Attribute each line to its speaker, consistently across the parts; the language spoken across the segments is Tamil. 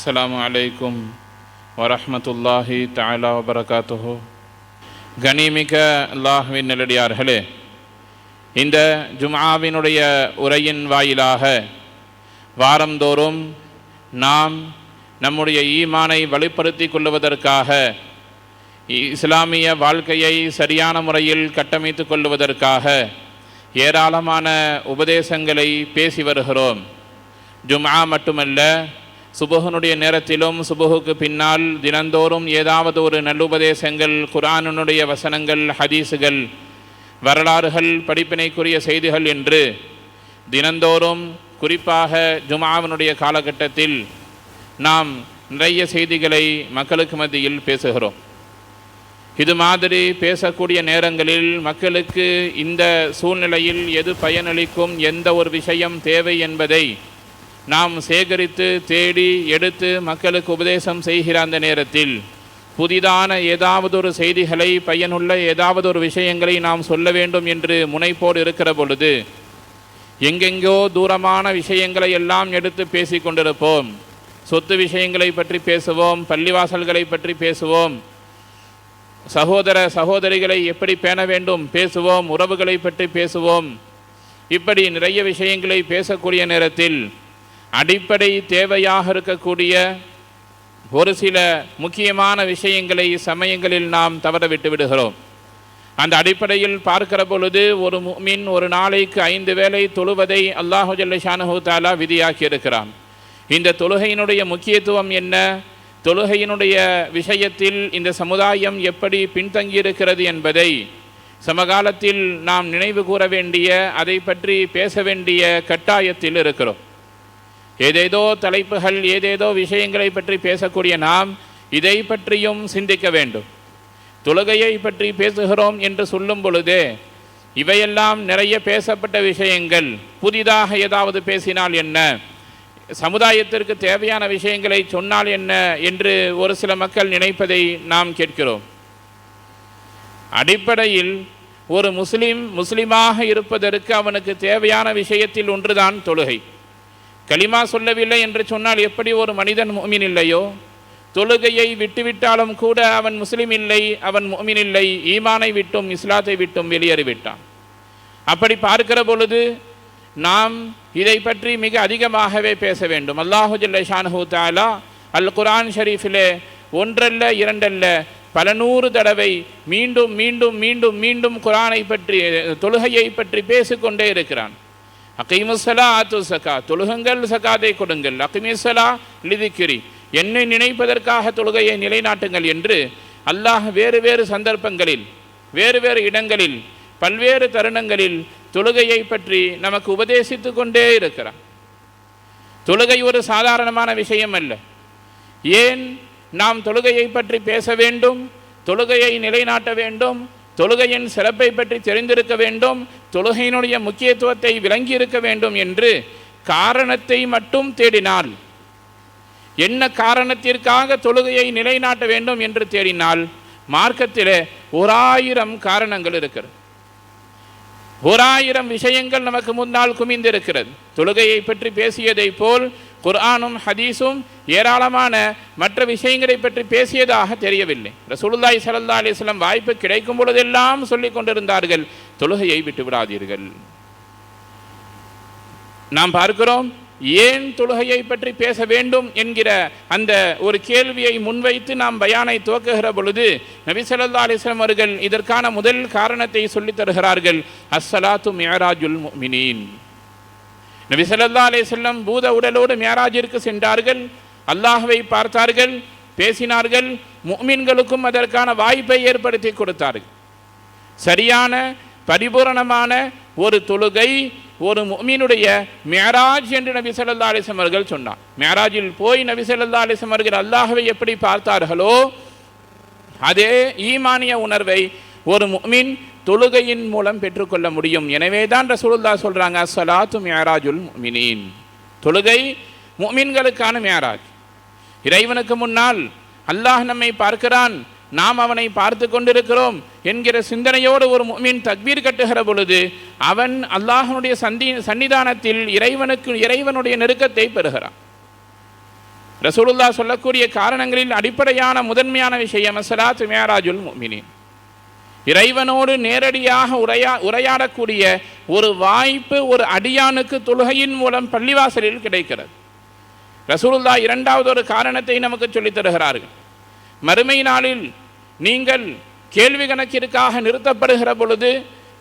Speaker 1: அஸ்ஸலாமு அலைக்கும் வரஹ்மத்துல்லாஹி தஆலா வபரகாத்துஹு. கனிமிக்க அல்லாஹ்வின் நல்லடியார்களே, இந்த ஜும்ஆவினுடைய உரையின் வாயிலாக வாரந்தோறும் நாம் நம்முடைய ஈமானை வலுப்படுத்தி கொள்வதற்காக, இஸ்லாமிய வாழ்க்கையை சரியான முறையில் கட்டமைத்து கொள்வதற்காக ஏராளமான உபதேசங்களை பேசி வருகிறோம். ஜும்ஆ மட்டுமல்ல, சுபஹனுடைய நேரத்திலும் சுபஹுக்கு பின்னால் தினந்தோறும் ஏதாவது ஒரு நல்லுபதேசங்கள், குர்ஆனுடைய வசனங்கள், ஹதீஸுகள், வரலாறுகள், படிப்பினைக்குரிய செய்திகள் என்று தினந்தோறும், குறிப்பாக ஜும்ஆவினுடைய காலகட்டத்தில் நாம் நிறைய செய்திகளை மக்களுக்கு மத்தியில் பேசுகிறோம். இது மாதிரி பேசக்கூடிய நேரங்களில் மக்களுக்கு இந்த சூழ்நிலையில் எது பயனளிக்கும், எந்த ஒரு விஷயம் தேவை என்பதை நாம் சேகரித்து தேடி எடுத்து மக்களுக்கு உபதேசம் செய்கிற அந்த நேரத்தில் புதிதான ஏதாவது ஒரு செய்திகளை, பயனுள்ள ஏதாவது ஒரு விஷயங்களை நாம் சொல்ல வேண்டும் என்று முனைப்போடு இருக்கிற பொழுது எங்கெங்கோ தூரமான விஷயங்களை எல்லாம் எடுத்து பேசி கொண்டிருப்போம். சொத்து விஷயங்களை பற்றி பேசுவோம், பள்ளிவாசல்களை பற்றி பேசுவோம், சகோதர சகோதரிகளை எப்படி பேண வேண்டும் பேசுவோம், உறவுகளை பற்றி பேசுவோம். இப்படி நிறைய விஷயங்களை பேசக்கூடிய நேரத்தில் அடிப்படை தேவையாக இருக்கக்கூடிய ஒரு சில முக்கியமான விஷயங்களை சமயங்களில் நாம் தவற விட்டு விடுகிறோம். அந்த அடிப்படையில் பார்க்கிற பொழுது ஒரு முஃமின் ஒரு நாளைக்கு 5 வேளை தொழுவதை அல்லாஹு ஜல்ல ஷானஹு தஆலா விதியாக்கி இருக்கிறான். இந்த தொழுகையினுடைய முக்கியத்துவம் என்ன, தொழுகையினுடைய விஷயத்தில் இந்த சமுதாயம் எப்படி பின்தங்கியிருக்கிறது என்பதை சமகாலத்தில் நாம் நினைவு கூற வேண்டிய, அதை பற்றி பேச வேண்டிய கட்டாயத்தில் இருக்கிறோம். ஏதேதோ தலைப்புகள், ஏதேதோ விஷயங்களை பற்றி பேசக்கூடிய நாம் இதை பற்றியும் சிந்திக்க வேண்டும். தொழுகையை பற்றி பேசுகிறோம் என்று சொல்லும் பொழுதே இவையெல்லாம் நிறைய பேசப்பட்ட விஷயங்கள், புதிதாக ஏதாவது பேசினால் என்ன, சமுதாயத்திற்கு தேவையான விஷயங்களை சொன்னால் என்ன என்று ஒரு சில மக்கள் நினைப்பதை நாம் கேட்கிறோம். அடிப்படையில் ஒரு முஸ்லிமாக இருப்பதற்கு அவனுக்கு தேவையான விஷயத்தில் ஒன்றுதான் தொழுகை. கலிமா சொல்லவில்லை என்று சொன்னால் எப்படி ஒரு மனிதன் முஃமின் இல்லையோ, தொழுகையை விட்டுவிட்டாலும் கூட அவன் முஸ்லிம் இல்லை, அவன் முஃமின் இல்லை, ஈமானை விட்டும் இஸ்லாத்தை விட்டும் வெளியேறிவிட்டான். அப்படி பார்க்கிற பொழுது நாம் இதை பற்றி மிக அதிகமாகவே பேச வேண்டும். அல்லாஹு ஜல்ல ஷானஹு தஆலா அல் குர்ஆன் ஷரீஃபிலே ஒன்றல்ல இரண்டல்ல பல 100 தடவை மீண்டும் மீண்டும் மீண்டும் மீண்டும் குர்ஆனை பற்றி, தொழுகையை பற்றி பேசிக்கொண்டே இருக்கிறான். அகீமுஸ்ஸலா ஆத்து ஸகா, தொழுகுங்கள், சகாத்தை கொடுங்கள். அகீமுஸ்ஸலா லிதிக்ரி, என்னை நினைப்பதற்காக தொழுகையை நிலைநாட்டுங்கள் என்று அல்லாஹ் வேறு வேறு சந்தர்ப்பங்களில், வேறு வேறு இடங்களில், பல்வேறு தருணங்களில் தொழுகையை பற்றி நமக்கு உபதேசித்து கொண்டே இருக்கிறான். தொழுகை ஒரு சாதாரணமான விஷயம் அல்ல. ஏன் நாம் தொழுகையை பற்றி பேச வேண்டும், தொழுகையை நிலைநாட்ட வேண்டும், தொழுகையின் சிறப்பை பற்றி தெரிந்திருக்க வேண்டும், தொழுகையினுடைய முக்கியத்துவத்தை விளங்கி இருக்க வேண்டும் என்று காரணத்தை மட்டும் தேடினால், என்ன காரணத்திற்காக தொழுகையை நிலைநாட்ட வேண்டும் என்று தேடினால் மார்க்கத்திலே 1000 காரணங்கள் இருக்கிறது. 1000 விஷயங்கள் நமக்கு முன்னால் குமிந்திருக்கிறது. தொழுகையை பற்றி பேசியதை போல் குர்ஆனும் ஹதீஸும் ஏராளமான மற்ற விஷயங்களை பற்றி பேசியதாக தெரியவில்லை. ரசூலுல்லாஹி ஸல்லல்லாஹு அலைஹி வஸல்லம் வாய்ப்பு கிடைக்கும் பொழுதெல்லாம் சொல்லிக் கொண்டிருந்தார்கள், தொழுகையை விட்டு விடாதீர்கள். நாம் பார்க்கிறோம், ஏன் தொழுகையை பற்றி பேச வேண்டும் என்கிற அந்த ஒரு கேள்வியை முன்வைத்து நாம் பயானை துவக்குகிற பொழுது நபி ஸல்லல்லாஹு அலைஹி வஸல்லம் அவர்கள் இதற்கான முதல் காரணத்தை சொல்லித் தருகிறார்கள். அஸ்ஸலாத்து மிஅராஜுல் முஃமினீன். நபி ஸல்லல்லாஹு அலைஹி வஸல்லம் பூத உடலோடு மிஅராஜிற்கு சென்றார்கள், அல்லாஹ்வை பார்த்தார்கள், பேசினார்கள், முஃமின்களுக்கும் அதற்கான வாய்ப்பை ஏற்படுத்தி கொடுத்தார்கள். சரியான பரிபூரணமான ஒரு தொழுகை ஒரு முஃமினுடைய மிஅராஜ் என்று நபி ஸல்லல்லாஹு அலைஹி வஸல்லம் அவர்கள் சொன்னார். மிஅராஜில் போய் நபி ஸல்லல்லாஹு அலைஹி வஸல்லம் அவர்கள் அல்லாஹ்வை எப்படி பார்த்தார்களோ அதே ஈமானிய உணர்வை ஒரு முஃமின் தொழுகையின் மூலம் பெற்றுக்கொள்ள முடியும். எனவே தான் ரசூலுல்லாஹ் சொல்றாங்க, அஸ்ஸலாத்து மிஅராஜுல் முஃமினீன். தொழுகை முஃமின்களுக்கான மிஅராஜ். இறைவனுக்கு முன்னால் அல்லாஹ் நம்மை பார்க்கிறான், நாம் அவனை பார்த்து கொண்டிருக்கிறோம் என்கிற சிந்தனையோடு ஒரு முஃமின் தக்பீர் கட்டுகிற பொழுது அவன் அல்லாஹ்வுடைய சன்னிதானத்தில் இறைவனுடைய நெருக்கத்தை பெறுகிறான். ரசூலுல்லாஹ் சொல்லக்கூடிய காரணங்களில் அடிப்படையான முதன்மையான விஷயம் ஸலாத்து மிஅராஜுல் முஃமினீன். இறைவனோடு நேரடியாக உரையாடக்கூடிய ஒரு வாய்ப்பு ஒரு அடியானுக்கு தொழுகையின் மூலம் பள்ளிவாசலில் கிடைக்கிறது. ரசூலுல்லாஹ் இரண்டாவது ஒரு காரணத்தை நமக்கு சொல்லித் தருகிறார்கள். மறுமை நாளில் நீங்கள் கேள்வி கணக்கிற்காக நிறுத்தப்படுகிற பொழுது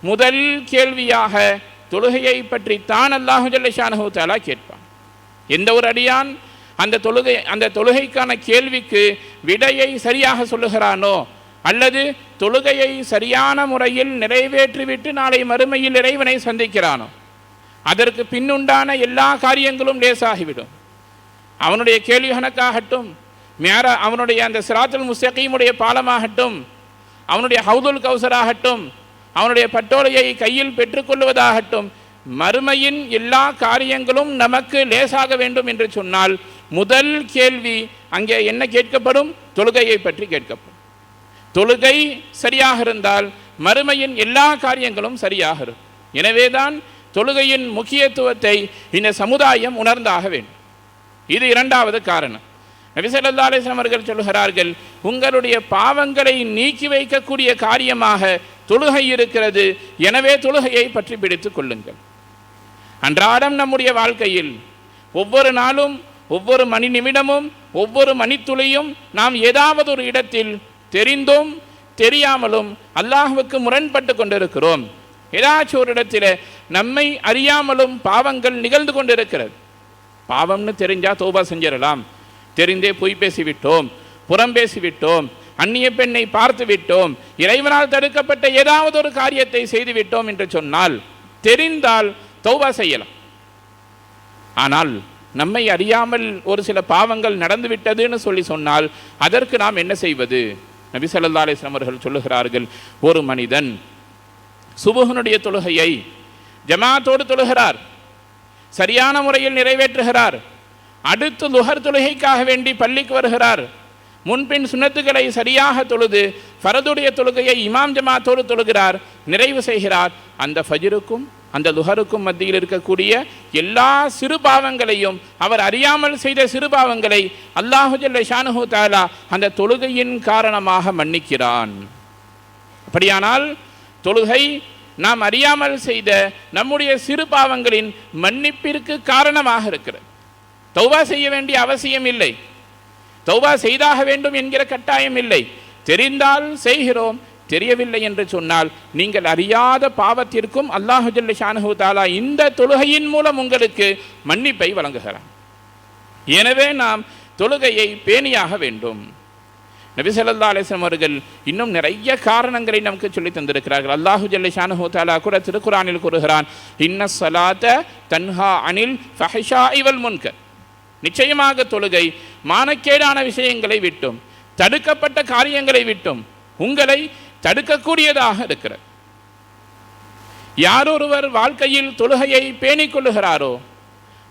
Speaker 1: முதல் கேள்வியாக தொழுகையை பற்றி தான் அல்லாஹு ஜல்ல ஷானஹு தஆலா கேட்பான். எந்த ஒரு அடியான் அந்த தொழுகைக்கான கேள்விக்கு விடையை சரியாக சொல்லுகிறானோ அல்லது தொழுகையை சரியான முறையில் நிறைவேற்றிவிட்டு நாளை மறுமையில் இறைவனை சந்திக்கிறானோ அதற்கு பின்னுண்டான எல்லா காரியங்களும் லேசாகிவிடும். அவனுடைய கேள்வி கணக்காகட்டும், அவனுடைய அந்த சிராத்துல் முஸ்தகீமுடைய பாலமாகட்டும், அவனுடைய ஹவுதுல் கௌசராகட்டும், அவனுடைய பட்டோலையை கையில் பெற்றுக்கொள்வதாகட்டும், மறுமையின் எல்லா காரியங்களும் நமக்கு லேசாக வேண்டும் என்று சொன்னால் முதல் கேள்வி அங்கே என்ன கேட்கப்படும்? தொழுகையை பற்றி கேட்கப்படும். தொழுகை சரியாக இருந்தால் மறுமையின் எல்லா காரியங்களும் சரியாக இருக்கும். எனவேதான் தொழுகையின் முக்கியத்துவத்தை இந்த சமுதாயம் உணர்ந்தாக வேண்டும். இது இரண்டாவது காரணம். நபி ஸல்லல்லாஹு அலைஹி வஸல்லம் அவர்கள் சொல்கிறார்கள், உங்களுடைய பாவங்களை நீக்கி வைக்கக்கூடிய காரியமாக தொழுகை இருக்கிறது. எனவே தொழுகையை பற்றி பிடித்துக் கொள்ளுங்கள். அன்றாடம் நம்முடைய வாழ்க்கையில் ஒவ்வொரு நாளும் ஒவ்வொரு மணி நிமிடமும் ஒவ்வொரு மணித்துளியும் நாம் ஏதாவது ஒரு இடத்தில் தெரிந்தும் தெரியாமலும் அல்லாஹ்வுக்கு முரண்பட்டு கொண்டிருக்கிறோம். ஏதாச்சும் ஒரு இடத்தில் நம்மை அறியாமலும் பாவங்கள் நிகழ்ந்து கொண்டிருக்கிறது. பாவம்னு தெரிஞ்சால் தௌபா செஞ்சிடலாம். தெரிந்தே பொய் பேசிவிட்டோம், புறம் பேசிவிட்டோம், அந்நிய பெண்ணை பார்த்து விட்டோம், இறைவனால் தடுக்கப்பட்ட ஏதாவது ஒரு காரியத்தை செய்துவிட்டோம் என்று சொன்னால் தெரிந்தால் தௌபா செய்யலாம். ஆனால் நம்மை அறியாமல் ஒரு சில பாவங்கள் நடந்துவிட்டதுன்னு சொன்னால் அதற்கு நாம் என்ன செய்வது? நபி ஸல்லல்லாஹு அலைஹி வஸல்லம் அவர்கள் சொல்லுகிறார்கள், ஒரு மனிதன் சுபஹுனுடைய தொழுகையை ஜமாத்தோடு தொழுகிறார், சரியான முறையில் நிறைவேற்றுகிறார், அடுத்து லுஹர் தொழுகைக்காக வேண்டி பள்ளிக்கு வருகிறார், முன்பின் சுன்னத்துகளை சரியாக தொழுது ஃபரதுடைய தொழுகையை இமாம் ஜமாத்தோடு தொழுகிறார், நிறைவு செய்கிறார். அந்த ஃபஜ்ருக்கும் அந்த லுஹருக்கும் மத்தியில் இருக்கக்கூடிய எல்லா சிறு பாவங்களையும், அவர் அறியாமல் செய்த சிறு பாவங்களை அல்லாஹு ஜல்ல ஷானுஹு தஆலா அந்த தொழுகையின் காரணமாக மன்னிக்கிறான். அப்படியானால் தொழுகை நாம் அறியாமல் செய்த நம்முடைய சிறு பாவங்களின் மன்னிப்பிற்கு காரணமாக இருக்கிறது. தௌபா செய்ய வேண்டிய அவசியம் இல்லை, தௌபா செய்தாக வேண்டும் என்கிற கட்டாயம் இல்லை. தெரிந்தால் செய்கிறோம், தெரியவில்லை என்று சொன்னால் நீங்கள் அறியாத பாவத்திற்கும் அல்லாஹு ஜல்ல ஷானுஹு தஆலா இந்த தொழுகையின் மூலம் உங்களுக்கு மன்னிப்பை வழங்குகிறார். எனவே நாம் தொழுகையை பேணியாக வேண்டும். நபி ஸல்லல்லாஹு அலைஹி வஸல்லம் அவர்கள் இன்னும் நிறைய காரணங்களை நமக்கு சொல்லி தந்திருக்கிறார்கள். அல்லாஹு ஜல்ல ஷானுஹு தஆலா கூட திருக்குர்ஆனில் கூறுகிறான், இன்னஸ் ஸலாத்த தன்ஹா அனில் ஃபஹ்ஷாஇ வல் முன்கர். நிச்சயமாக தொழுகை மானக்கேடான விஷயங்களை விட்டும் தடுக்கப்பட்ட காரியங்களை விட்டும் உங்களை தடுக்கக்கூடியதாக இருக்கிறது. யாரொருவர் வாழ்க்கையில் தொழுகையை பேணிக் கொள்ளுகிறாரோ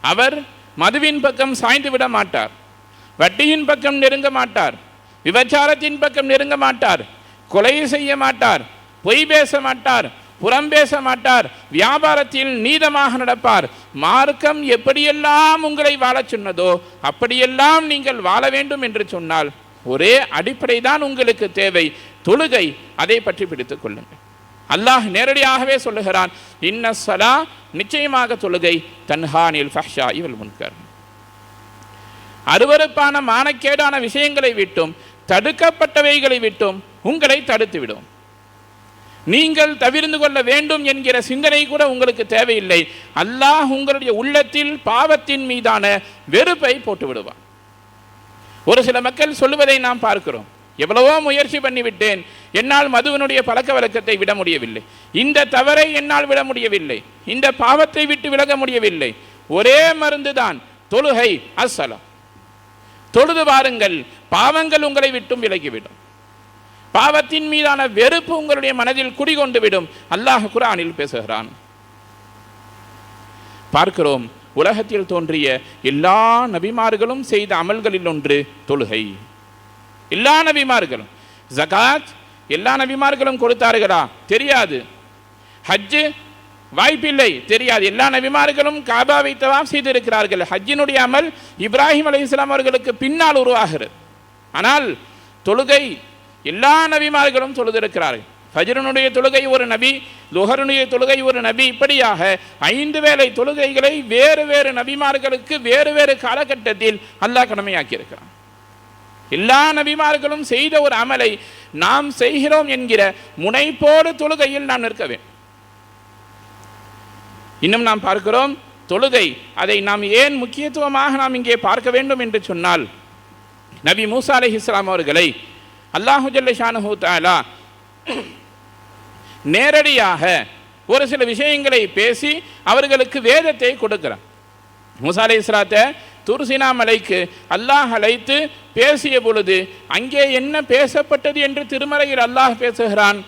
Speaker 1: அவர் மதுவின் பக்கம் சாய்ந்து விட மாட்டார், வட்டியின் பக்கம் நெருங்க மாட்டார், விபச்சாரத்தின் பக்கம் நெருங்க மாட்டார், கொலை செய்ய மாட்டார், பொய் பேச மாட்டார், புறம் பேச மாட்டார், வியாபாரத்தில் நீதமாக நடப்பார். மார்க்கம் எப்படியெல்லாம் உங்களை வாழச் சொன்னதோ அப்படியெல்லாம் நீங்கள் வாழ வேண்டும் என்று சொன்னால் ஒரே அடிப்படை தான் உங்களுக்கு தேவை, தொழுகை. அதை பற்றி பிடித்துக் கொள்ளுங்கள். அல்லாஹ் நேரடியாகவே சொல்லுகிறான், இன்னஸ் ஸலா, நிச்சயமாக தொழுகை தன்ஹானில் ஃபஹ்ஷாஇ வல் முன்கர், அருவருப்பான மானக்கேடான விஷயங்களை விட்டும் தடுக்கப்பட்டவைகளை விட்டும் உங்களை தடுத்துவிடும். நீங்கள் தவிர்ந்து கொள்ள வேண்டும் என்கிற சிந்தனை கூட உங்களுக்கு தேவையில்லை. அல்லாஹ் உங்களுடைய உள்ளத்தில் பாவத்தின் மீதான வெறுப்பை போட்டு விடுவான். ஒரு சில மக்கள் சொல்லுவதை நாம் பார்க்கிறோம், எவ்வளவோ முயற்சி பண்ணிவிட்டேன், என்னால் மதுவனுடைய பழக்க வழக்கத்தை விட முடியவில்லை, இந்த தவறை என்னால் விட முடியவில்லை, இந்த பாவத்தை விட்டு விலக முடியவில்லை, ஒரே மருந்து தான் தொழுகை, அஸ்ஸலா. தொழுது வாருங்கள், பாவங்கள் உங்களை விட்டும் விலகிவிடும், பாவத்தின் மீதான வெறுப்பு உங்களுடைய மனதில் குடிகொண்டு விடும். அல்லாஹ் குர்ஆனில் பேசுகிறான். பார்க்கிறோம், உலகத்தில் தோன்றிய எல்லா நபிமார்களும் செய்த அமல்களில் ஒன்று தொழுகை. எல்லா நபிமார்களும். ஜகாத் எல்லா நபிமார்களும் கொடுத்தார்களா? தெரியாது. ஹஜ்ஜு வாய்ப்பில்லை, தெரியாது. எல்லா நபிமார்களும் காபாவை தவாஃப் செய்திருக்கிறார்கள். ஹஜ்ஜினுடைய அமல் இப்ராஹிம் அலைஹிஸ்ஸலாம் அவர்களுக்கு பின்னால் உருவாகிறது. ஆனால் தொழுகை எல்லா நபிமார்களும் தொழுதிருக்கிறார்கள். ஃபஜ்ருனுடைய தொழுகை ஒரு நபி, லுஹருடைய தொழுகை ஒரு நபி, இப்படியாக 5 வேளை தொழுகைகளை வேறு வேறு நபிமார்களுக்கு வேறு வேறு காலகட்டத்தில் அல்லாஹ் கடமையாக்கி இருக்கிறான். எல்லா நபிமார்களும் செய்த ஒரு அமலை நாம் செய்கிறோம் என்கிற முனைப்போடு தொழுகையில் நாம் நிற்க வேண்டும். இன்னும் நாம் பார்க்கிறோம் தொழுகை, அதை நாம் ஏன் முக்கியத்துவமாக நாம் இங்கே பார்க்க வேண்டும் என்று சொன்னால், நபி மூசா அலைஹிஸ்ஸலாம் அவர்களை அல்லாஹு ஜல்ல ஷானஹு தஆலா நேரடியாக ஒரு சில விஷயங்களை பேசி அவர்களுக்கு வேதத்தை கொடுக்கிறார். மூசா அலைஹிஸ்ஸலாத்தை தூர் சீனா மலைக்கு அல்லாஹ் அழைத்து பேசிய பொழுது அங்கே என்ன பேசப்பட்டது என்று திருமறையில் அல்லாஹ் பேசுகிறான்.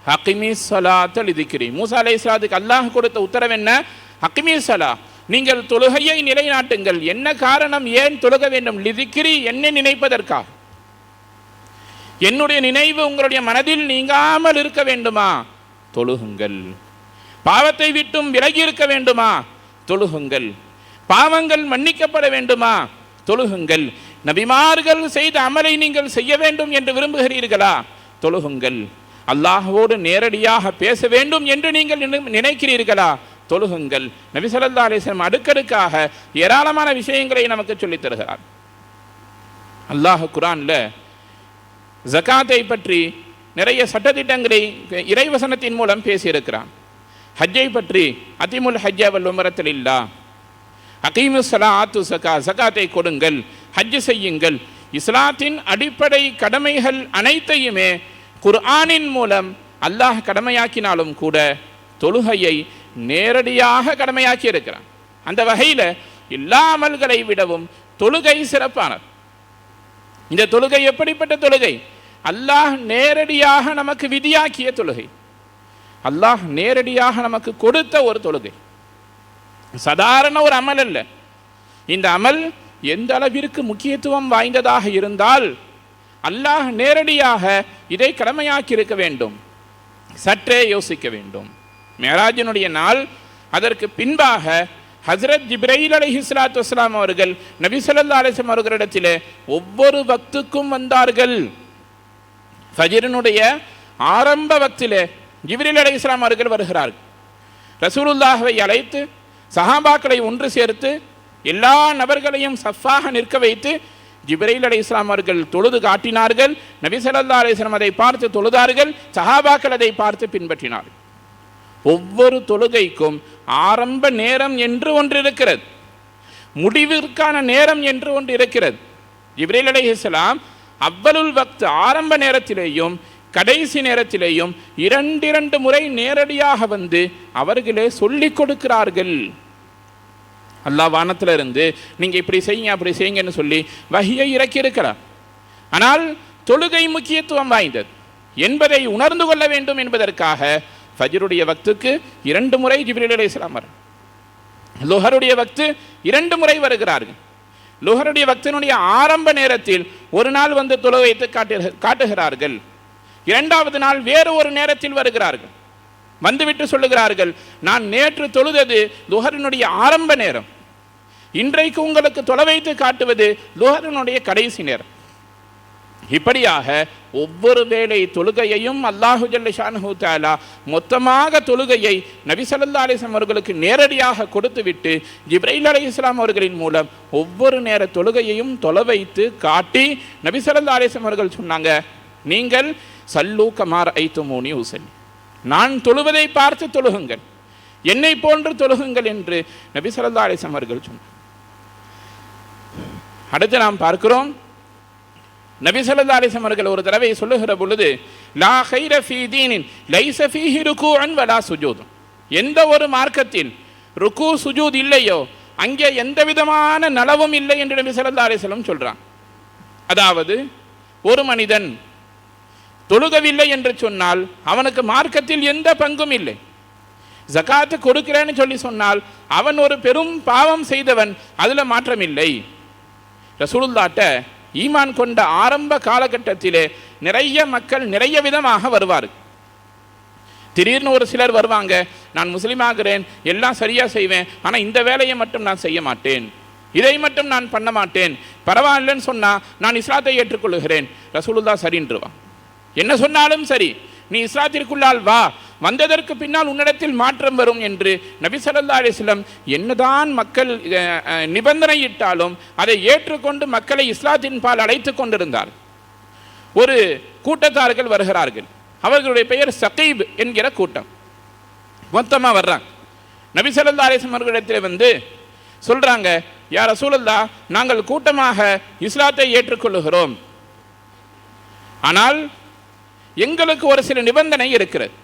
Speaker 1: ஹக்கிமீஸ் ஸலாத்த லிதிக்ரி. மூசா அலைஹிஸ்ஸலாத்துக்கு அல்லாஹ் கொடுத்த உத்தரவு என்ன? ஹக்கிமீஸ் ஸலா, நீங்கள் தொழுகையை நிலைநாட்டுங்கள். என்ன காரணம், ஏன் தொழுக வேண்டும்? லிதிக்ரி, என்னை நினைப்பதற்காக. என்னுடைய நினைவு உங்களுடைய மனதில் நீங்காமல் இருக்க வேண்டுமா? தொழுகுங்கள். பாவத்தை விட்டும் விலகி இருக்க வேண்டுமா? தொழுகுங்கள். பாவங்கள் மன்னிக்கப்பட வேண்டுமா? தொழுகுங்கள். நபிமார்கள் செய்த அமலை நீங்கள் செய்ய வேண்டும் என்று விரும்புகிறீர்களா? தொழுகுங்கள். அல்லாஹ்வோடு நேரடியாக பேச வேண்டும் என்று நீங்கள் நினைக்கிறீர்களா? தொழுகுங்கள். நபி ஸல்லல்லாஹு அலைஹி வஸல்லம் அடுக்கடுக்காக ஏராளமான விஷயங்களை நமக்கு சொல்லித் தருகிறார். அல்லாஹ் குர்ஆன்ல ஜகாத்தை பற்றி நிறைய சட்டத்திட்டங்களை இறைவசனத்தின் மூலம் பேசியிருக்கிறான். ஹஜ்ஜை பற்றி அதிமுல் ஹஜ்ஜ வல் உம்ரத லில்லாஹ், அகீமுஸ் ஸலாத்து ஸகா, ஜகாத்தை கொடுங்கள், ஹஜ் செய்யுங்கள். இஸ்லாத்தின் அடிப்படை கடமைகள் அனைத்தையுமே குர்ஆனின் மூலம் அல்லாஹ் கடமையாக்கினாலும் கூட தொழுகையை நேரடியாக கடமையாக்கி இருக்கிறான். அந்த வகையில் எல்லா அமல்களை விடவும் தொழுகை சிறப்பானது. இந்த தொழுகை எப்படிப்பட்ட தொழுகை? அல்லாஹ் நேரடியாக நமக்கு விதியாக்கிய தொழுகை, அல்லாஹ் நேரடியாக நமக்கு கொடுத்த ஒரு தொழுகை. சாதாரண ஒரு அமல் அல்ல. இந்த அமல் எந்த அளவிற்கு முக்கியத்துவம் வாய்ந்ததாக இருந்தால் அல்லாஹ் நேரடியாக இதை கடமையாக்கி இருக்க வேண்டும். சற்றே யோசிக்க வேண்டும். மேராஜினுடைய நாள், அதற்கு பின்பாக ஹஜ்ரத் ஜிப்ரைல் அலைஹிஸ்ஸலாத்து வஸ்ஸலாம் அவர்கள் நபி ஸல்லல்லாஹு அலைஹி வஸல்லம் அவர்களிடத்தில் ஒவ்வொரு வக்துக்கும் வந்தார்கள். ஃபஜ்ரினுடைய ஆரம்ப வக்திலே ஜிப்ரீல் அலைஹிஸ்ஸலாம் அவர்கள் வருகிறார்கள். ரசூலுல்லாஹ்வை அழைத்து சஹாபாக்களை ஒன்று சேர்த்து எல்லா நபர்களையும் சஃபாக நிற்க வைத்து ஜிப்ரீல் அலைஹிஸ்ஸலாம் அவர்கள் தொழுது காட்டினார்கள். நபி ஸல்லல்லாஹு அலைஹி வஸல்லம் அதை பார்த்து தொழுதார்கள். சஹாபாக்கள் அதை பார்த்து பின்பற்றினார்கள். ஒவ்வொரு தொழுகைக்கும் ஆரம்ப நேரம் என்று ஒன்று இருக்கிறது, முடிவிற்கான நேரம் என்று ஒன்று இருக்கிறது. ஜிப்ரீல் அலைஹிஸ்ஸலாம் அவ்வலுல் வக்த் ஆரம்ப நேரத்திலேயும் கடைசி நேரத்திலேயும் 2 முறை நேரடியாக வந்து அவர்களே சொல்லிக் கொடுக்கிறார்கள். அல்லாஹ் வானத்தில் இருந்து நீங்கள் இப்படி செய்யுங்க அப்படி செய்யுங்கன்னு சொல்லி வஹியை இறக்கி இருக்கிறார். ஆனால் தொழுகை முக்கியத்துவம் வாய்ந்தது என்பதை உணர்ந்து கொள்ள வேண்டும் என்பதற்காக ஃபஜ்ருடைய வக்துக்கு 2 முறை ஜிப்ரீல் அலைஹிஸ்ஸலாம் வர, லுஹருடைய வக்து 2 முறை வருகிறார்கள். லுஹருடைய வக்தினுடைய ஆரம்ப நேரத்தில் ஒரு நாள் வந்து தொழு வைத்து காட்டுகிறார்கள். 2வது நாள் வேறு ஒரு நேரத்தில் வருகிறார்கள். வந்துவிட்டு சொல்லுகிறார்கள், நான் நேற்று தொழுதது லுஹரினுடைய ஆரம்ப நேரம், இன்றைக்கு உங்களுக்கு தொலை வைத்து காட்டுவது லுஹரினுடைய கடைசி நேரம். இப்படியாக ஒவ்வொரு வேளை தொழுகையையும் அல்லாஹு ஜல்ல ஷானஹு தஆலா மொத்தமாக தொழுகையை நபி ஸல்லல்லாஹு அலைஹி வஸல்லம் அவர்களுக்கு நேரடியாக கொடுத்துவிட்டு ஜிப்ரீல் அலைஹிஸ்ஸலாம் அவர்களின் மூலம் ஒவ்வொரு நேர தொழுகையையும் தொலை வைத்து காட்டி நபி ஸல்லல்லாஹு அலைஹி வஸல்லம் அவர்கள் சொன்னாங்க, நீங்கள் சல்லூ கமா ரஅய்துமூனி உஸல்லி, நான் தொழுவதை பார்த்து தொழுகுங்கள், என்னை போன்று தொழுகுங்கள் என்று நபி ஸல்லல்லாஹு அலைஹி வஸல்லம் அவர்கள் சொன்னார். அடுத்து நாம் பார்க்கிறோம், நபி ஸல்லல்லாஹு அலைஹி வஸல்லம் அவர்கள் ஒரு தடவை சொல்லுகிற பொழுது, லா கைர ஃபீ தீனின் லைஸ ஃபீஹி ருகூஅன் வலா சுஜூத், எந்த ஒரு மார்க்கத்தில் ருக்கு சுஜூத் இல்லையோ அங்கே எந்த விதமான நலவும் இல்லை என்று நபி ஸல்லல்லாஹு அலைஹி வஸல்லம் சொல்றான். அதாவது ஒரு மனிதன் தொழுகவில்லை என்று சொன்னால் அவனுக்கு மார்க்கத்தில் எந்த பங்கும் இல்லை. ஜகாத்து கொடுக்கிறேன்னு சொல்லி சொன்னால் அவன் ஒரு பெரும் பாவம் செய்தவன், அதில் மாற்றமில்லை. ரசூலுல்லாஹ்ட்ட ஈமான் கொண்ட ஆரம்ப காலகட்டத்திலே நிறைய மக்கள் நிறைய விதமாக வருவார்கள். திடீர்னு ஒரு சிலர் வருவாங்க, நான் முஸ்லீமாகிறேன், எல்லாம் சரியாக செய்வேன், ஆனால் இந்த வேலையை மட்டும் நான் செய்ய மாட்டேன், இதை மட்டும் நான் பண்ண மாட்டேன், பரவாயில்லைன்னு சொன்னால் நான் இஸ்லாத்தை ஏற்றுக்கொள்கிறேன். ரசூலுல்லாஹ் சரின்றுவான். என்ன சொன்னாலும் சரி, நீ இஸ்லாத்திற்குள்ளால் வா, வந்ததற்கு பின்னால் உன்னிடத்தில் மாற்றம் வரும் என்று நபி ஸல்லல்லாஹு அலைஹி வஸல்லம் என்னதான் மக்கள் நிபந்தனை இட்டாலும் அதை ஏற்றுக்கொண்டு மக்களை இஸ்லாத்தின் பால் அழைத்து கொண்டிருந்தார். ஒரு கூட்டத்தார்கள் வருகிறார்கள். அவர்களுடைய பெயர் சகீப் என்கிற கூட்டம். மொத்தமாக வர்றாங்க. நபி ஸல்லல்லாஹு அலைஹி வஸல்லம் அவர்களிடத்தில் வந்து சொல்றாங்க, யா ரசூலல்லாஹ், நாங்கள் கூட்டமாக இஸ்லாத்தை ஏற்றுக்கொள்ளுகிறோம், ஆனால் எங்களுக்கு ஒரு சில நிபந்தனை இருக்கிறது.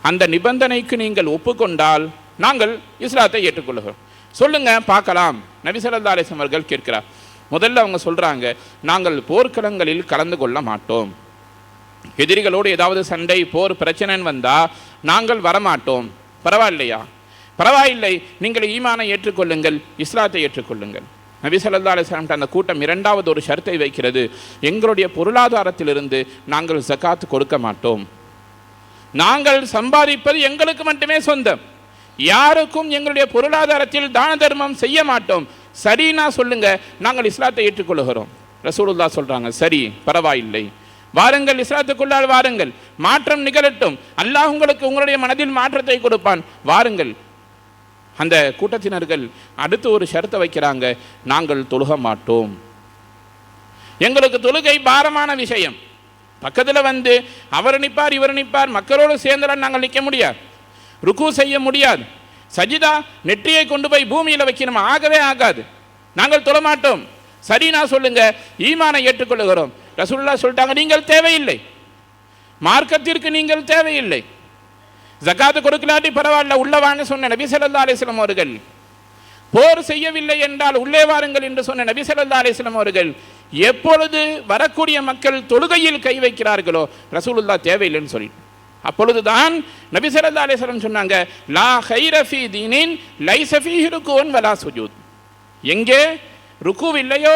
Speaker 1: அந்த நிபந்தனைக்கு நீங்கள் ஒப்புக்கொண்டால் நாங்கள் இஸ்லாத்தை ஏற்றுக்கொள்ளுகிறோம். சொல்லுங்க பார்க்கலாம். நபி ஸல்லல்லாஹு அலைஹி வஸல்லம் அவர்கள் கேட்கிறார். முதல்ல அவங்க சொல்றாங்க, நாங்கள் போர்க்களங்களில் கலந்து கொள்ள மாட்டோம். எதிரிகளோடு ஏதாவது சண்டை, போர், பிரச்சனைன்னு வந்தா நாங்கள் வரமாட்டோம். பரவாயில்லையா? பரவாயில்லை, நீங்கள் ஈமானை ஏற்றுக்கொள்ளுங்கள், இஸ்லாத்தை ஏற்றுக்கொள்ளுங்கள். நபி ஸல்லல்லாஹு அலைஹி வஸல்லம் அந்த கூட்டம் இரண்டாவது ஒரு ஷர்த்தை வைக்கிறது, எங்களுடைய பொருளாதாரத்திலிருந்து நாங்கள் ஜகாத் கொடுக்க மாட்டோம். நாங்கள் சம்பாதிப்பது எங்களுக்கு மட்டுமே சொந்தம், யாருக்கும் எங்களுடைய பொருளாதாரத்தில் தான தர்மம் செய்ய மாட்டோம். சரினா சொல்லுங்க, நாங்கள் இஸ்லாத்தை ஏற்றுக்கொள்கிறோம். ரசூலுல்லாஹ் சொல்றாங்க, சரி பரவாயில்லை, வாருங்கள், இஸ்லாத்துக்குள்ளால் வாருங்கள், மாற்றம் நிகழட்டும், அல்லாஹ் உங்களுக்கு உங்களுடைய மனதில் மாற்றத்தை கொடுப்பான், வாருங்கள். அந்த கூட்டத்தினர்கள் அடுத்து ஒரு ஷர்த்தை வைக்கிறாங்க, நாங்கள் தொழுக மாட்டோம், எங்களுக்கு தொழுகை பாரமான விஷயம். பக்கத்தில் வந்து அவர் நிற்பார், இவர் நிற்பார், மக்களோடு சேர்ந்தெல்லாம் நாங்கள் நிற்க முடியாது, ருக்கு செய்ய முடியாது, சஜிதா நெற்றியை கொண்டு போய் பூமியில் வைக்கணும், ஆகவே ஆகாது, நாங்கள் தொழ மாட்டோம். சரினா சொல்லுங்க, ஈமானை ஏற்றுக்கொள்ளுகிறோம். ரசூலுல்லாஹ் சொல்லிட்டாங்க, நீங்கள் தேவையில்லை, மார்க்கத்திற்கு நீங்கள் தேவையில்லை, ஜகாத்து கொடுக்கலாட்டி பரவாயில்ல, உள்ள வாங்க சொன்ன நபி ஸல்லல்லாஹு அலைஹி வஸல்லம் அவர்கள், போர் செய்யவில்லை என்றால் உள்ளே வாருங்கள் என்று சொன்ன நபி ஸல்லல்லாஹு அலைஹி வஸல்லம் அவர்கள், எப்பொழுது வரக்கூடிய மக்கள் தொழுகையில் கை வைக்கிறார்களோ ரசூலுல்லாஹ் தேவையில்லைன்னு சொல்லி, அப்பொழுதுதான் நபி ஸல்லல்லாஹு அலைஹி வஸல்லம் சொன்னாங்க, லா கைர ஃபீ தீனின் லைஸ ஃபீஹி ருக்குன் வலா சுஜூத். எங்கே ருக்கு இல்லையோ,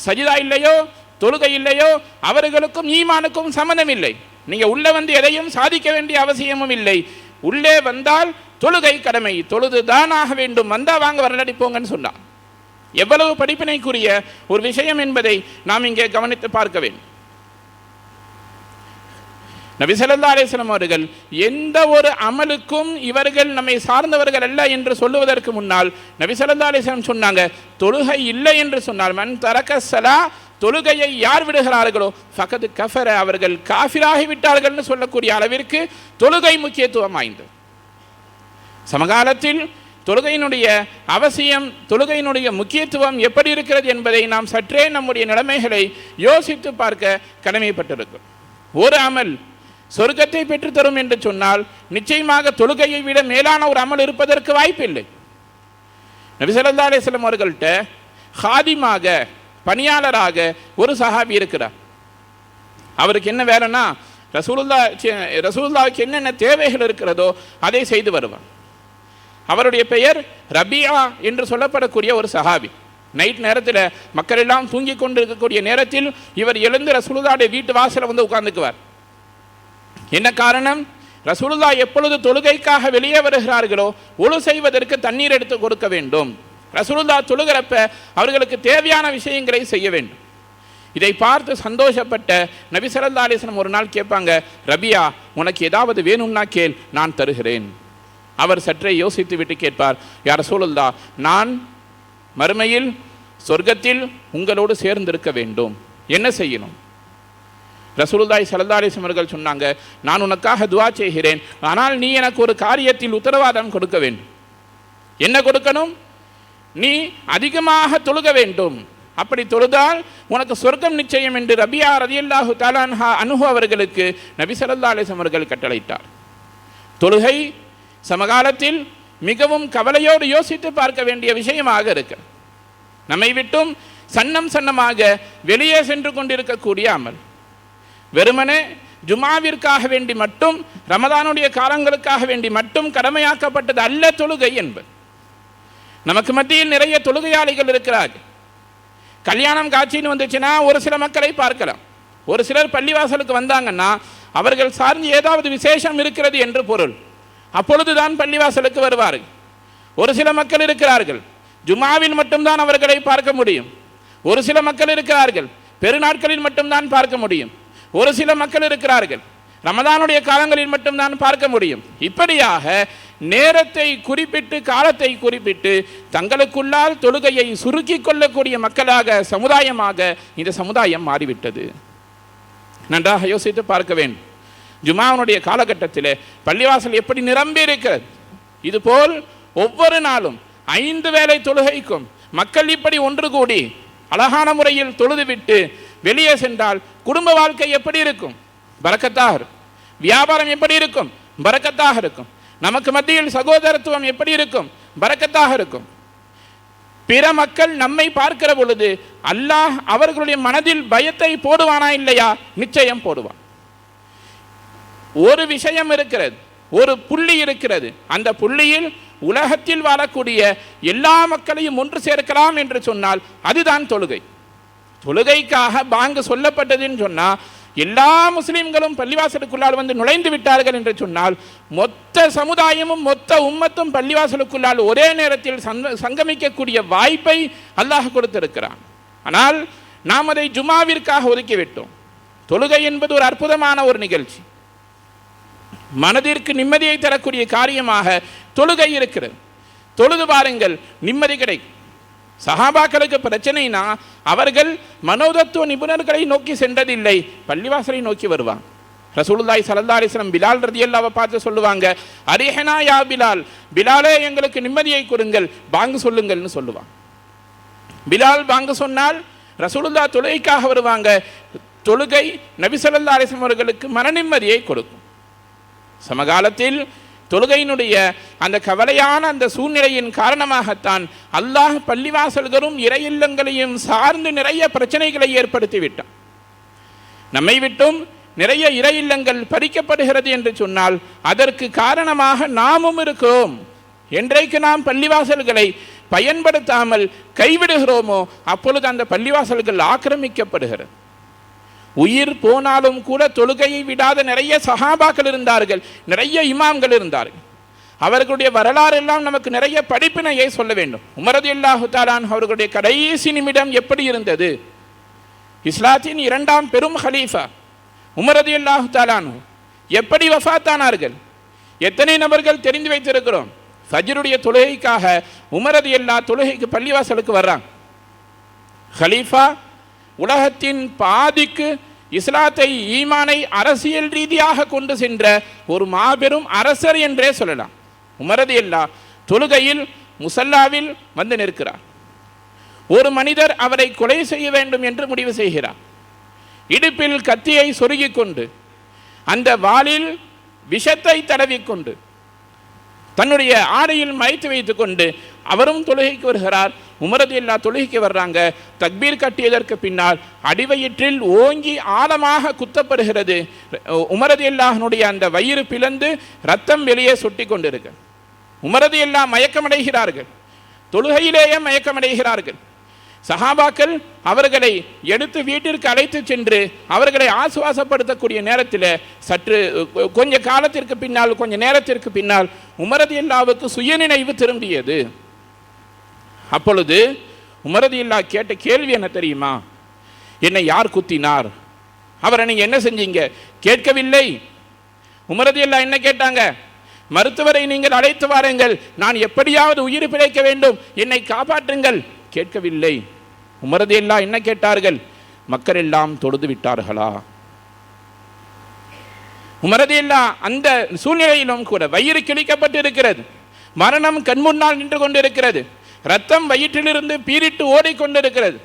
Speaker 1: சஜிதா இல்லையோ, தொழுகை இல்லையோ, அவர்களுக்கும் ஈமானுக்கும் சம்மதம் இல்லை. நீங்க உள்ள வந்து எதையும் சாதிக்க வேண்டிய அவசியமும் இல்லை. உள்ளே வந்தால் தொழுகை கடமை, தொழுது தானாக வேண்டும், வந்தா வாங்க, வரலடி போங்கன்னு சொன்னான். எவ்வளவு படிப்பினைக்குரிய ஒரு விஷயம் என்பதை நாம் இங்கே கவனித்து பார்க்க வேண்டும். நபி ஸல்லல்லாஹு அலைஹி வஸல்லம் அவர்கள் எந்த ஒரு அமலுக்கும் இவர்கள் நம்மை சார்ந்தவர்கள் அல்ல என்று சொல்லுவதற்கு முன்னால் நபி ஸல்லல்லாஹு அலைஹி வஸல்லம் சொன்னாங்க, தொழுகை இல்லை என்று சொன்னால், மன் தரக்க ஸலா, தொழுகையை யார் விடுகிறார்களோ ஃபகத் கஃபர, அவர்கள் காஃபிராகி விட்டார்கள்னு சொல்லக்கூடிய அளவிற்கு தொழுகை முக்கியத்துவம் வாய்ந்தது. சமகாலத்தில் தொழுகையினுடைய அவசியம், தொழுகையினுடைய முக்கியத்துவம் எப்படி இருக்கிறது என்பதை நாம் சற்றே நம்முடைய நிலைமைகளை யோசித்து பார்க்க கடமைப்பட்டிருக்கிறோம். ஒரு அமல் சொர்க்கத்தை பெற்றுத்தரும் என்று சொன்னால் நிச்சயமாக தொழுகையை விட மேலான ஒரு அமல் இருப்பதற்கு வாய்ப்பில்லை. நபி ஸல்லல்லாஹு அலைஹி வஸல்லம் அவர்கள்ட்ட ஹாதிமாக, பணியாளராக ஒரு சஹாபி இருக்கிறார். அவருக்கு என்ன வேலைன்னா, ரசூலுல்லாஹ்வுக்கு என்னென்ன தேவைகள் இருக்கிறதோ அதை செய்து வருவார். அவருடைய பெயர் ரபியா என்று சொல்லப்படக்கூடிய ஒரு சஹாபி. நைட் நேரத்தில் மக்கள் எல்லாம் தூங்கி கொண்டு இருக்கக்கூடிய நேரத்தில் இவர் எழுந்து ரசூலுல்லாஹ்வுடைய வீட்டு வாசலில் வந்து உட்கார்ந்துக்குவார். என்ன காரணம்? ரசூலுல்லாஹ் எப்பொழுது தொழுகைக்காக வெளியே வருகிறார்களோ ஒழு செய்வதற்கு தண்ணீர் எடுத்து கொடுக்க வேண்டும். ரசூலுல்லாஹ் தொழுகிறப்ப அவர்களுக்கு தேவையான விஷயங்களை செய்ய வேண்டும். இதை பார்த்து சந்தோஷப்பட்ட நபி ஸல்லல்லாஹு அலைஹி வஸல்லம் ஒரு நாள் கேட்பாங்க, ரபியா, உனக்கு ஏதாவது வேணும்னா கேள், நான் தருகிறேன். அவர் சற்றே யோசித்து விட்டு கேட்பார், யா ரசூலுல்லாஹ், நான் மறுமையில் சொர்க்கத்தில் உங்களோடு சேர்ந்திருக்க வேண்டும், என்ன செய்யணும்? ரசூலுல்லாஹி ஸல்லல்லாஹு அலைஹி வஸல்லம் அவர்கள் சொன்னாங்க, நான் உனக்காக துஆ செய்கிறேன், ஆனால் நீ எனக்கு ஒரு காரியத்தில் உத்தரவாதம் கொடுக்க வேண்டும். என்ன கொடுக்கணும்? நீ அதிகமாக தொழுக வேண்டும், அப்படி தொழுதால் உனக்கு சொர்க்கம் நிச்சயம் என்று ரபியா ரலியல்லாஹு தஆலா அன்ஹு அவர்களுக்கு நபி ஸல்லல்லாஹு அலைஹி வஸல்லம் அவர்கள் கட்டளையிட்டார். தொழுகை சமகாலத்தில் மிகவும் கவலையோடு யோசித்து பார்க்க வேண்டிய விஷயமாக இருக்கு. நம்மை விட்டும் சன்னம் சன்னமாக வெளியே சென்று கொண்டிருக்கக்கூடிய அமல், வெறுமனே ஜுமாவிற்காக வேண்டி மட்டும், ரமதானுடைய காலங்களுக்காக வேண்டி மட்டும் கடமையாக்கப்பட்டது அல்ல தொழுகை என்பது. நமக்கு மத்தியில் நிறைய தொழுகையாளிகள் இருக்கிறார்கள். கல்யாணம் காட்சின்னு வந்துச்சுன்னா ஒரு சில மக்களை பார்க்கலாம். ஒரு சிலர் பள்ளிவாசலுக்கு வந்தாங்கன்னா அவர்கள் சார்ந்து ஏதாவது விசேஷம் இருக்கிறது என்று பொருள். அப்பொழுதுதான் பள்ளிவாசலுக்கு வருவார்கள். ஒரு சில மக்கள் இருக்கிறார்கள், ஜுமாவில் மட்டும்தான் அவர்களை பார்க்க முடியும். ஒரு சில மக்கள் இருக்கிறார்கள், பெருநாட்களில் மட்டும்தான் பார்க்க முடியும். ஒரு சில மக்கள் இருக்கிறார்கள், ரமதானுடைய காலங்களில் மட்டும்தான் பார்க்க முடியும். இப்படியாக நேரத்தை குறிப்பிட்டு, காலத்தை குறிப்பிட்டு தங்களுக்குள்ளால் தொழுகையை சுருக்கி கொள்ளக்கூடிய மக்களாக, சமுதாயமாக இந்த சமுதாயம் மாறிவிட்டது. நன்றாக யோசித்து பார்க்க வேண்டும். ஜுமாவுடைய காலகட்டத்தில் பள்ளிவாசல் எப்படி நிரம்பி இருக்கிறது. இதுபோல் ஒவ்வொரு நாளும் 5 வேளை தொழுகைக்கும் மக்கள் இப்படி ஒன்று கூடி அழகான முறையில் தொழுதுவிட்டு வெளியே சென்றால் குடும்ப வாழ்க்கை எப்படி இருக்கும்? பரக்கத்தாக இருக்கும். வியாபாரம் எப்படி இருக்கும்? பரக்கத்தாக இருக்கும். நமக்கு மத்தியில் சகோதரத்துவம் எப்படி இருக்கும்? பரக்கத்தாக இருக்கும். பிற மக்கள் நம்மை பார்க்கிற பொழுது அல்லாஹ் அவர்களுடைய மனதில் பயத்தை போடுவானா இல்லையா? நிச்சயம் போடுவான். ஒரு விஷயம் இருக்கிறது, ஒரு புள்ளி இருக்கிறது. அந்த புள்ளியில் உலகத்தில் வாழக்கூடிய எல்லா மக்களையும் ஒன்று சேர்க்கலாம் என்று சொன்னால் அதுதான் தொழுகை. தொழுகைக்காக பாங்கு சொல்லப்பட்டதுன்னு சொன்னால் எல்லா முஸ்லிம்களும் பள்ளிவாசலுக்குள்ளால் வந்து நுழைந்து விட்டார்கள் என்று சொன்னால் மொத்த சமுதாயமும் மொத்த உம்மத்தும் பள்ளிவாசலுக்குள்ளால் ஒரே நேரத்தில் சங்கமிக்கக்கூடிய வாய்ப்பை அல்லாஹ் கொடுத்திருக்கிறான். ஆனால் நாம் அதை ஜுமாவிற்காக ஒதுக்கிவிட்டோம். தொழுகை என்பது ஒரு அற்புதமான ஒரு நிகழ்ச்சி. மனதிற்கு நிம்மதியை தரக்கூடிய காரியமாக தொழுகை இருக்கிறது. தொழுது பாருங்கள், நிம்மதி கிடைக்கும். சஹாபாக்களுக்கு பிரச்சனைனா அவர்கள் மனோதத்துவ நிபுணர்களை நோக்கி சென்றதில்லை, பள்ளிவாசலை நோக்கி வருவாங்க. ரசூலுல்லாஹி ஸல்லல்லாஹு அலைஹி வஸல்லம் பிலால் ரலியல்லாஹு பார்த்து சொல்லுவாங்க, அரிஹனா யா பிலால், பிலாலே எங்களுக்கு நிம்மதியை கொடுங்கள், பாங்கு சொல்லுங்கள்னு சொல்லுவாங்க. பிலால் பாங்கு சொன்னால் ரசூலுல்லாஹ் தொழுகைக்காக வருவாங்க. தொழுகை நபி ஸல்லல்லாஹு அலைஹி வஸல்லம் அவர்களுக்கு மன நிம்மதியை கொடுக்கும். சமகாலத்தில் தொழுகையினுடைய அந்த கவலையான அந்த சூழ்நிலையின் காரணமாகத்தான் அல்லாஹ் பள்ளிவாசல்களும் இறை இல்லங்களையும் சார்ந்து நிறைய பிரச்சனைகளை ஏற்படுத்தி விட்டான். நம்மை விட்டும் நிறைய இறை இல்லங்கள் பறிக்கப்படுகிறது என்று சொன்னால் அதற்கு காரணமாக நாமும் இருக்கிறோம். என்றைக்கு நாம் பள்ளிவாசல்களை பயன்படுத்தாமல் கைவிடுகிறோமோ அப்பொழுது அந்த பள்ளிவாசல்கள் ஆக்கிரமிக்கப்படுகிறது. உயிர் போனாலும் கூட தொழுகையை விடாத நிறைய சஹாபாக்கள் இருந்தார்கள், நிறைய இமாம்கள் இருந்தார்கள். அவர்களுடைய வரலாறு எல்லாம் நமக்கு நிறைய படிப்பினையை சொல்ல வேண்டும். உமர் ரலியல்லாஹு தஆலா அன்ஹு அவர்களுடைய கடைசி நிமிடம் எப்படி இருந்தது? இஸ்லாத்தின் 2ஆம் பெரும் ஹலீஃபா உமர் ரலியல்லாஹு தஆலா அன்ஹு எப்படி வஃபாத்தானார்கள்? எத்தனை நபர்கள் தெரிந்து வைத்திருக்கிறோம்? ஃபஜ்ருடைய தொழுகைக்காக உமர் ரலியல்லாஹு தொழுகைக்கு பள்ளிவாசலுக்கு வர்றாங்க. ஹலீஃபா உலகத்தின் பாதிக்கு இஸ்லாத்தை, ஈமானை அரசியல் ரீதியாக கொண்டு சென்ற ஒரு மாபெரும் அரசர் என்றே சொல்லலாம். உமர் ரலியல்லாஹு தொழுகையில் முசல்லாவில் வந்து நிற்கிறார். ஒரு மனிதர் அவரை கொலை செய்ய வேண்டும் என்று முடிவு செய்கிறார். இடுப்பில் கத்தியை சொருகிக் கொண்டு அந்த வாளில் விஷத்தை தடவிக்கொண்டு தன்னுடைய ஆடையில் மறைத்து வைத்துக் கொண்டு அவரும் தொழுகைக்கு வருகிறார். உமர் ரலியல்லாஹு தொழுகைக்கு வர்றாங்க. தக்பீர் கட்டியதற்கு பின்னால் அடிவயிற்றில் ஓங்கி ஆழமாக குத்தப்படுகிறது. உமர் ரலியல்லாஹுடைய அந்த வயிறு பிளந்து ரத்தம் வெளியே சொட்டி கொண்டிருக்கு. உமர் ரலியல்லாஹு மயக்கமடைகிறார்கள். தொழுகையிலேயே மயக்கமடைகிறார்கள். சஹாபாக்கள் அவர்களை எடுத்து வீட்டிற்கு அழைத்து சென்று அவர்களை ஆசுவாசப்படுத்தக்கூடிய நேரத்தில் சற்று கொஞ்ச காலத்திற்கு பின்னால், கொஞ்ச நேரத்திற்கு பின்னால் உமர் ரலியல்லாஹுவுக்கு சுயநினைவு திரும்பியது. அப்பொழுது உமர் ரலியல்லாஹு கேட்ட கேள்வி என்ன தெரியுமா? என்னை யார் குத்தினார்? அவரை நீங்க என்ன செஞ்சீங்க? கேட்கவில்லை. உமர் ரலியல்லாஹு என்ன கேட்டாங்க? மருத்துவரை நீங்கள் அழைத்து வாருங்கள், நான் எப்படியாவது உயிர் பிழைக்க வேண்டும், என்னை காப்பாற்றுங்கள். கேட்கவில்லை. உமர் ரலியல்லாஹு என்ன கேட்டார்கள்? மக்கள் எல்லாம் தொழுது விட்டார்களா? உமர் ரலியல்லாஹு அந்த சூழ்நிலையிலும் கூட வயிறு கிழிக்கப்பட்டு இருக்கிறது, மரணம் கண்முன்னால் நின்று கொண்டிருக்கிறது, ரத்தம் வயிற்றிலிருந்து பீரிட்டு ஓடிக்கொண்டிருக்கிறது,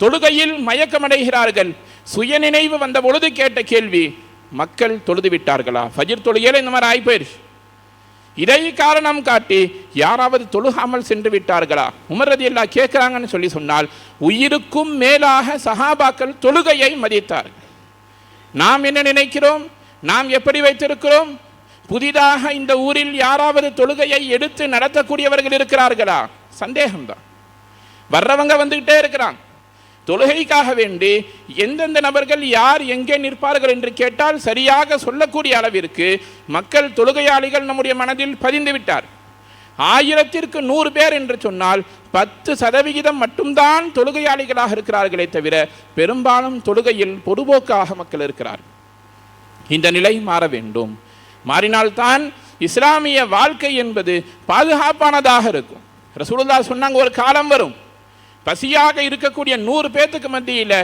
Speaker 1: தொழுகையில் மயக்கமடைகிறார்கள். சுயநினைவு வந்த பொழுது கேட்ட கேள்வி, மக்கள் தொழுது விட்டார்களா? ஃபஜ்ர் தொழுகையில இந்த மாதிரி ஆயிப்போயிடுச்சு. இதை காரணம் காட்டி யாராவது தொழுகாமல் சென்று விட்டார்களா? உமர் ரலியல்லாஹு கேட்கிறாங்கன்னு சொல்லி சொன்னால் உயிருக்கும் மேலாக சஹாபாக்கள் தொழுகையை மதித்தார்கள். நாம் என்ன நினைக்கிறோம்? நாம் எப்படி வைத்திருக்கிறோம்? புதிதாக இந்த ஊரில் யாராவது தொழுகையை எடுத்து நடத்தக்கூடியவர்கள் இருக்கிறார்களா? சந்தேகம்தான். வர்றவங்க வந்துகிட்டே இருக்கிறாங்க. தொழுகைக்காக வேண்டி எந்தெந்த நபர்கள் யார் எங்கே நிற்பார்கள் என்று கேட்டால் சரியாக சொல்லக்கூடிய அளவிற்கு மக்கள் தொழுகையாளிகள் நம்முடைய மனதில் பதிந்து விட்டார். 1000ற்கு 100 பேர் என்று சொன்னால் 10% மட்டும்தான் தொழுகையாளிகளாக இருக்கிறார்களே தவிர பெரும்பாலும் தொழுகையில் பொதுபோக்காக மக்கள் இருக்கிறார். இந்த நிலை மாற வேண்டும். மாறினால்தான் இஸ்லாமிய வாழ்க்கை என்பது பாதுகாப்பானதாக இருக்கும். ரசூலுல்லாஹ் சொன்னாங்க, ஒரு காலம் வரும், பசியாக இருக்கக்கூடிய 100 பேத்துக்கு மத்தியில்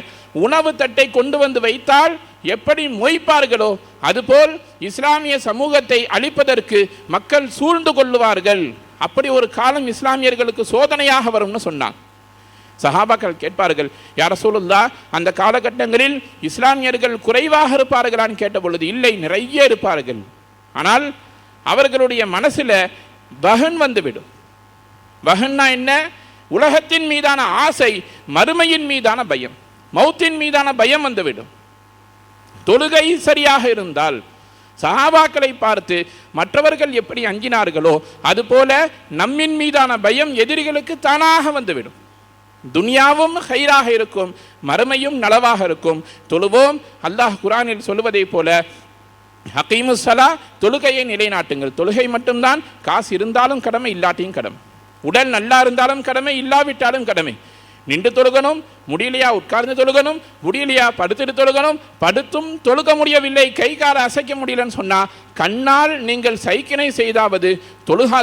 Speaker 1: உணவு தட்டை கொண்டு வந்து வைத்தால் எப்படி மொய்ப்பார்களோ அதுபோல் இஸ்லாமிய சமூகத்தை அழிப்பதற்கு மக்கள் சூழ்ந்து கொள்ளுவார்கள். அப்படி ஒரு காலம் இஸ்லாமியர்களுக்கு சோதனையாக வரும்னு சொன்னாங்க. சஹாபாக்கள் கேட்பார்கள், யா ரசூலுல்லாஹ், அந்த காலகட்டங்களில் இஸ்லாமியர்கள் குறைவாக இருப்பார்களான்னு கேட்ட பொழுது, இல்லை, நிறைய இருப்பார்கள். ஆனால் அவர்களுடைய மனசில் வஹன் வந்துவிடும். வஹன்னா என்ன? உலகத்தின் மீதான ஆசை, மறுமையின் மீதான பயம், மௌத்தின் மீதான பயம் வந்துவிடும். தொழுகை சரியாக இருந்தால் சஹாபாக்களை பார்த்து மற்றவர்கள் எப்படி அஞ்சினார்களோ அதுபோல நம்மின் மீதான பயம் எதிரிகளுக்கு தானாக வந்துவிடும். துனியாவும் ஹைராக இருக்கும், மறுமையும் நலவாக இருக்கும். தொழுவோம். அல்லாஹ் குர்ஆனில் சொல்வதை போல ஹகீமுஸ்ஸலா, தொழுகையை நிலைநாட்டுங்கள். தொழுகை மட்டும்தான், காசு இருந்தாலும் கடமை, இல்லாட்டியும் கடமை. உடல் நல்லா இருந்தாலும் கடமை, இல்லாவிட்டாலும் கடமை. நின்று தொழுகணும், முடியலையா உட்கார்ந்து தொழுகணும், முடியலையா படுத்துட்டு தொழுகணும். படுத்தும் தொழுக முடியவில்லை, கை கால அசைக்க முடியலன்னு சொன்னால் கண்ணால் நீங்கள் சைக்கினை செய்தாவது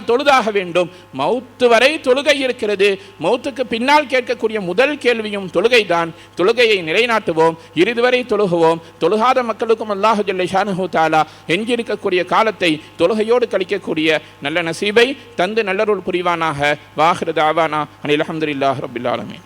Speaker 1: தொழுதாக வேண்டும். மௌத்து வரை தொழுகை இருக்கிறது. மௌத்துக்கு பின்னால் கேட்கக்கூடிய முதல் கேள்வியும் தொழுகை தான். தொழுகையை நிலைநாட்டுவோம், இறுதி வரை தொழுகுவோம். தொழுகாத மக்களுக்கும் அல்லாஹு ஜல்ல ஷானஹு தஆலா எஞ்சியிருக்கக்கூடிய காலத்தை தொழுகையோடு கழிக்கக்கூடிய நல்ல நசீபை தந்து நல்லருள் புரிவானாக. வாஹிரு தாவானா அனில் அல்ஹம்துலில்லாஹி ரப்பில் ஆலமீன்.